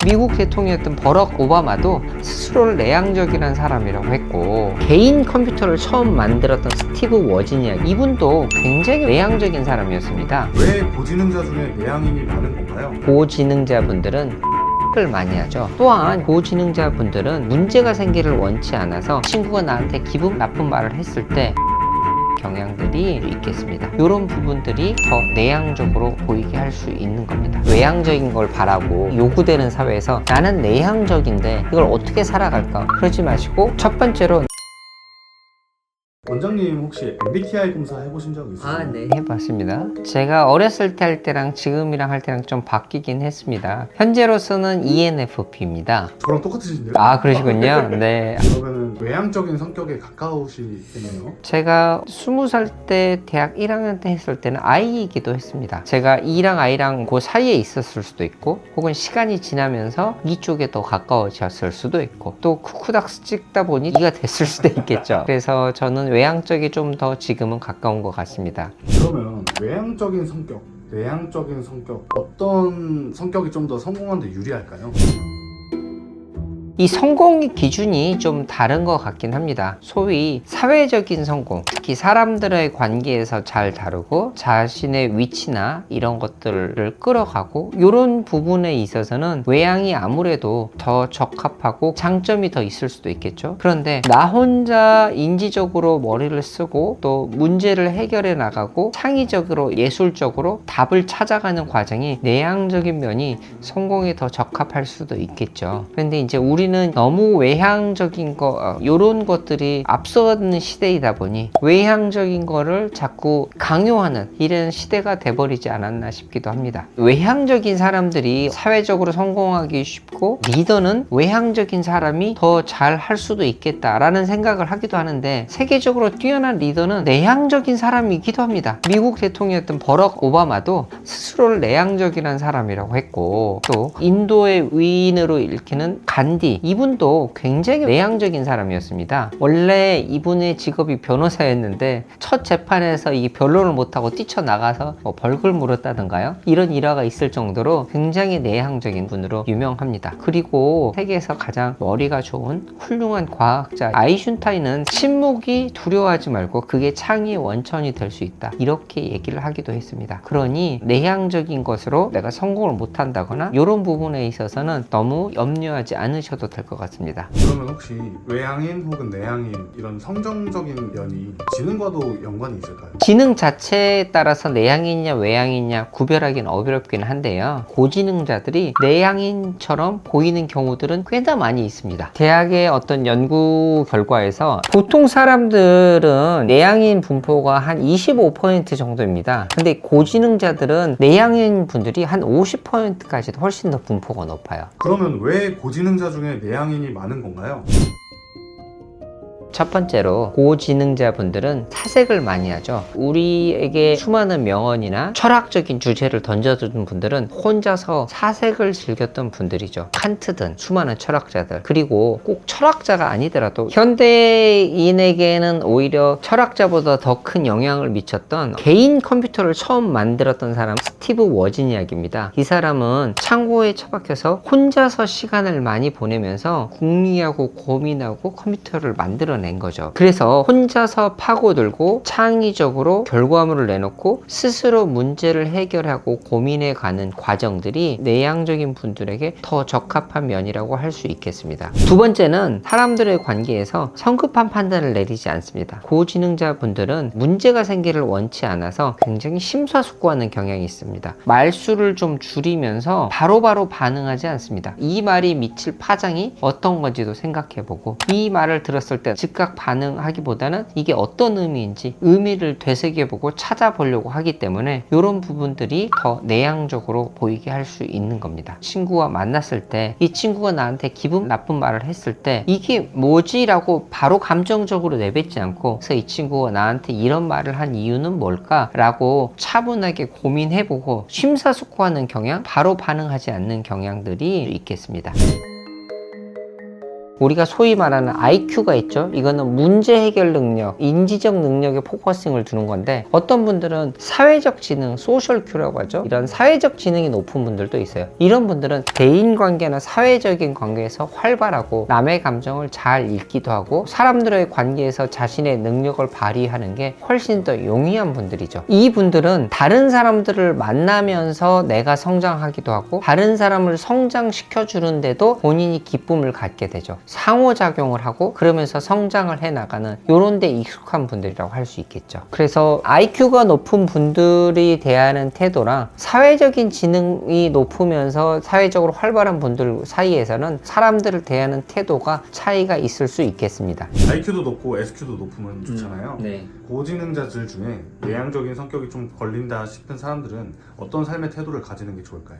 미국 대통령이었던 버럭 오바마도 스스로를 내향적이라는 사람이라고 했고, 개인 컴퓨터를 처음 만들었던 스티브 워지니아, 이분도 굉장히 내향적인 사람이었습니다. 왜 고지능자 중에 내향인이 많은 건가요? 고지능자분들은 을 많이 하죠. 또한 고지능자분들은 문제가 생기를 원치 않아서 친구가 나한테 기분 나쁜 말을 했을 때 경향들이 있겠습니다. 이런 부분들이 더 내향적으로 보이게 할 수 있는 겁니다. 외향적인 걸 바라고 요구되는 사회에서 나는 내향적인데 이걸 어떻게 살아갈까? 그러지 마시고, 첫 번째로 원장님 혹시 MBTI 검사 해보신 적 있으세요? 네, 해봤습니다. 제가 어렸을 때 할 때랑 지금이랑 할 때랑 좀 바뀌긴 했습니다. 현재로서는 ENFP입니다. 저랑 똑같으신데요? 그러시군요. 네. 그러면은 외향적인 성격에 가까우시겠네요. 제가 20살 때 대학 1학년 때 했을 때는 I이기도 했습니다. 제가 E랑 I랑 그 사이에 있었을 수도 있고, 혹은 시간이 지나면서 이쪽에 더 가까워졌을 수도 있고, 또 쿠쿠닥스 찍다 보니 E가 됐을 수도 있겠죠. 그래서 저는 외향적이 좀 더 지금은 가까운 것 같습니다. 그러면 외향적인 성격, 내향적인 성격, 어떤 성격이 좀 더 성공하는 데 유리할까요? 이 성공의 기준이 좀 다른 것 같긴 합니다. 소위 사회적인 성공, 특히 사람들의 관계에서 잘 다루고 자신의 위치나 이런 것들을 끌어가고, 이런 부분에 있어서는 외향이 아무래도 더 적합하고 장점이 더 있을 수도 있겠죠. 그런데 나 혼자 인지적으로 머리를 쓰고 또 문제를 해결해 나가고 창의적으로 예술적으로 답을 찾아가는 과정이 내향적인 면이 성공에 더 적합할 수도 있겠죠. 그런데 이제 우리는 너무 외향적인 요런 것들이 앞서는 시대이다 보니 외향적인 거를 자꾸 강요하는 이런 시대가 돼버리지 않았나 싶기도 합니다. 외향적인 사람들이 사회적으로 성공하기 쉽고, 리더는 외향적인 사람이 더 잘 할 수도 있겠다라는 생각을 하기도 하는데, 세계적으로 뛰어난 리더는 내향적인 사람이기도 합니다. 미국 대통령이었던 버럭 오바마도 스스로를 내향적이라는 사람이라고 했고, 또 인도의 위인으로 읽히는 간디, 이분도 굉장히 내향적인 사람이었습니다. 원래 이분의 직업이 변호사였는데 첫 재판에서 이 변론을 못하고 뛰쳐나가서 벌금 물었다던가요? 이런 일화가 있을 정도로 굉장히 내향적인 분으로 유명합니다. 그리고 세계에서 가장 머리가 좋은 훌륭한 과학자 아인슈타인은 침묵이 두려워하지 말고 그게 창의의 원천이 될 수 있다, 이렇게 얘기를 하기도 했습니다. 그러니 내향적인 것으로 내가 성공을 못한다거나 이런 부분에 있어서는 너무 염려하지 않으셔도 될 것 같습니다. 그러면 혹시 외향인 혹은 내향인 이런 성정적인 면이 지능과도 연관이 있을까요? 지능 자체에 따라서 내향인이냐 외향인이냐 구별하기는 어렵긴 한데요, 고지능자들이 내향인처럼 보이는 경우들은 꽤나 많이 있습니다. 대학의 어떤 연구 결과에서 보통 사람들은 내향인 분포가 한 25% 정도입니다. 근데 고지능자들은 내향인 분들이 한 50%까지도 훨씬 더 분포가 높아요. 그러면 왜 고지능자 중에 내향인이 많은 건가요? 첫 번째로 고지능자분들은 사색을 많이 하죠. 우리에게 수많은 명언이나 철학적인 주제를 던져주는 분들은 혼자서 사색을 즐겼던 분들이죠. 칸트든 수많은 철학자들, 그리고 꼭 철학자가 아니더라도 현대인에게는 오히려 철학자보다 더 큰 영향을 미쳤던 개인 컴퓨터를 처음 만들었던 사람 스티브 워지니아입니다. 이 사람은 창고에 처박혀서 혼자서 시간을 많이 보내면서 궁리하고 고민하고 컴퓨터를 만들어낸 거죠. 그래서 혼자서 파고들고 창의적으로 결과물을 내놓고 스스로 문제를 해결하고 고민해가는 과정들이 내향적인 분들에게 더 적합한 면이라고 할 수 있겠습니다. 두 번째는 사람들의 관계에서 성급한 판단을 내리지 않습니다. 고지능자 분들은 문제가 생기를 원치 않아서 굉장히 심사숙고하는 경향이 있습니다. 말수를 좀 줄이면서 바로바로 반응하지 않습니다. 이 말이 미칠 파장이 어떤 건지도 생각해보고, 이 말을 들었을 때 즉각 반응하기보다는 이게 어떤 의미인지 의미를 되새겨보고 찾아보려고 하기 때문에 이런 부분들이 더 내향적으로 보이게 할 수 있는 겁니다. 친구와 만났을 때 이 친구가 나한테 기분 나쁜 말을 했을 때 이게 뭐지? 라고 바로 감정적으로 내뱉지 않고, 그래서 이 친구가 나한테 이런 말을 한 이유는 뭘까? 라고 차분하게 고민해보고 심사숙고하는 경향, 바로 반응하지 않는 경향들이 있겠습니다. 우리가 소위 말하는 IQ가 있죠. 이거는 문제 해결 능력, 인지적 능력에 포커싱을 두는 건데, 어떤 분들은 사회적 지능, 소셜 큐라고 하죠. 이런 사회적 지능이 높은 분들도 있어요. 이런 분들은 대인관계나 사회적인 관계에서 활발하고 남의 감정을 잘 읽기도 하고 사람들의 관계에서 자신의 능력을 발휘하는 게 훨씬 더 용이한 분들이죠. 이 분들은 다른 사람들을 만나면서 내가 성장하기도 하고 다른 사람을 성장시켜 주는데도 본인이 기쁨을 갖게 되죠. 상호작용을 하고 그러면서 성장을 해 나가는 요런 데 익숙한 분들이라고 할 수 있겠죠. 그래서 IQ가 높은 분들이 대하는 태도랑 사회적인 지능이 높으면서 사회적으로 활발한 분들 사이에서는 사람들을 대하는 태도가 차이가 있을 수 있겠습니다. IQ도 높고 SQ도 높으면 좋잖아요. 네. 고지능자들 중에 내향적인 성격이 좀 걸린다 싶은 사람들은 어떤 삶의 태도를 가지는 게 좋을까요?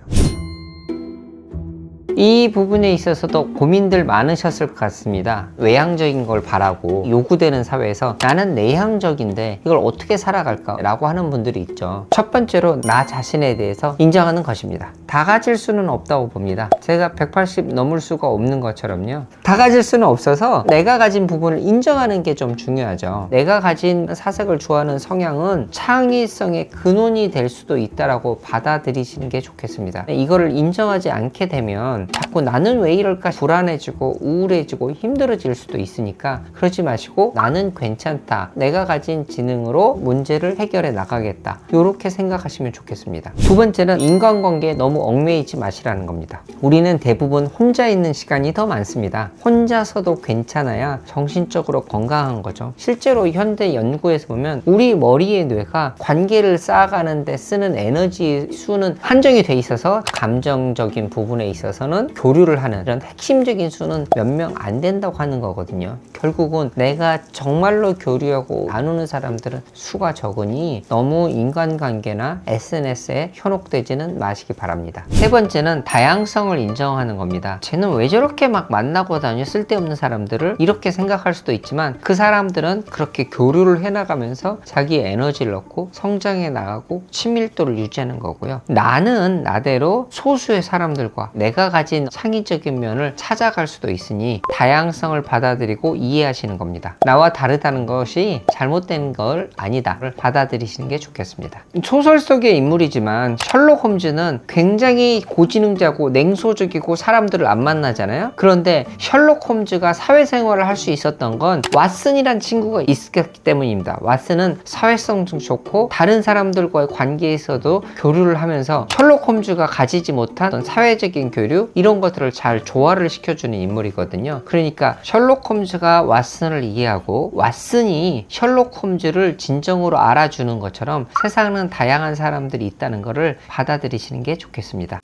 이 부분에 있어서도 고민들 많으셨을 것 같습니다. 외향적인 걸 바라고 요구되는 사회에서 나는 내향적인데 이걸 어떻게 살아갈까? 라고 하는 분들이 있죠. 첫 번째로 나 자신에 대해서 인정하는 것입니다. 다 가질 수는 없다고 봅니다. 제가 180 넘을 수가 없는 것처럼요. 다 가질 수는 없어서 내가 가진 부분을 인정하는 게 좀 중요하죠. 내가 가진 사색을 좋아하는 성향은 창의성의 근원이 될 수도 있다라고 받아들이시는 게 좋겠습니다. 이거를 인정하지 않게 되면 자꾸 나는 왜 이럴까 불안해지고 우울해지고 힘들어질 수도 있으니까 그러지 마시고 나는 괜찮다. 내가 가진 지능으로 문제를 해결해 나가겠다. 이렇게 생각하시면 좋겠습니다. 두 번째는 인간관계에 너무 얽매이지 마시라는 겁니다. 우리는 대부분 혼자 있는 시간이 더 많습니다. 혼자서도 괜찮아야 정신적으로 건강한 거죠. 실제로 현대 연구에서 보면 우리 머리의 뇌가 관계를 쌓아가는 데 쓰는 에너지 수는 한정이 돼 있어서 감정적인 부분에 있어서는 교류를 하는 이런 핵심적인 수는 몇 명 안 된다고 하는 거거든요. 결국은 내가 정말로 교류하고 나누는 사람들은 수가 적으니 너무 인간관계나 SNS에 현혹되지는 마시기 바랍니다. 세 번째는 다양성을 인정하는 겁니다. 쟤는 왜 저렇게 막 만나고 다녀 쓸데없는 사람들을 이렇게 생각할 수도 있지만 그 사람들은 그렇게 교류를 해나가면서 자기 에너지를 넣고 성장해 나가고 친밀도를 유지하는 거고요. 나는 나대로 소수의 사람들과 내가 가진 창의적인 면을 찾아갈 수도 있으니 다양성을 받아들이고 이해하시는 겁니다. 나와 다르다는 것이 잘못된 걸 아니다를 받아들이시는 게 좋겠습니다. 소설 속의 인물이지만 셜록 홈즈는 굉장히 고지능자고 냉소적이고 사람들을 안 만나잖아요. 그런데 셜록 홈즈가 사회생활을 할 수 있었던 건 왓슨이란 친구가 있었기 때문입니다. 왓슨은 사회성도 좋고 다른 사람들과의 관계에서도 교류를 하면서 셜록 홈즈가 가지지 못한 사회적인 교류 이런 것들을 잘 조화를 시켜주는 인물이거든요. 그러니까 셜록 홈즈가 왓슨을 이해하고 왓슨이 셜록 홈즈를 진정으로 알아주는 것처럼 세상은 다양한 사람들이 있다는 것을 받아들이시는 게 좋겠습니다.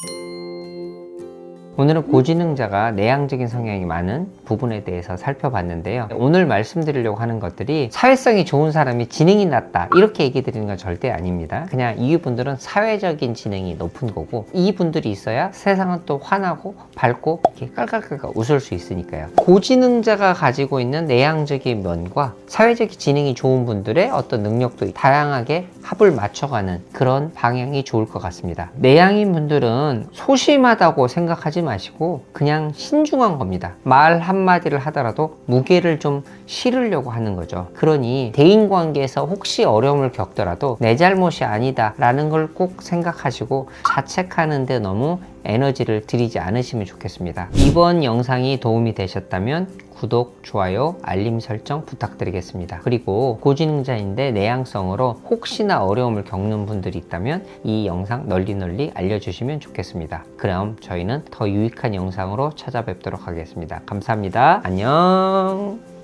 오늘은 고지능자가 내향적인 성향이 많은 부분에 대해서 살펴봤는데요. 오늘 말씀드리려고 하는 것들이 사회성이 좋은 사람이 지능이 낮다 이렇게 얘기 드리는 건 절대 아닙니다. 그냥 이분들은 사회적인 지능이 높은 거고 이분들이 있어야 세상은 또 환하고 밝고 이렇게 깔깔깔깔 웃을 수 있으니까요. 고지능자가 가지고 있는 내향적인 면과 사회적 지능이 좋은 분들의 어떤 능력도 다양하게 합을 맞춰가는 그런 방향이 좋을 것 같습니다. 내향인 분들은 소심하다고 생각하지 마시고 그냥 신중한 겁니다. 말 한마디를 하더라도 무게를 좀 실으려고 하는 거죠. 그러니 대인관계에서 혹시 어려움을 겪더라도 내 잘못이 아니다 라는 걸 꼭 생각하시고 자책하는 데 너무 에너지를 들이지 않으시면 좋겠습니다. 이번 영상이 도움이 되셨다면 구독, 좋아요, 알림 설정 부탁드리겠습니다. 그리고 고지능자인데 내향성으로 혹시나 어려움을 겪는 분들이 있다면 이 영상 널리 알려주시면 좋겠습니다. 그럼 저희는 더 유익한 영상으로 찾아뵙도록 하겠습니다. 감사합니다. 안녕.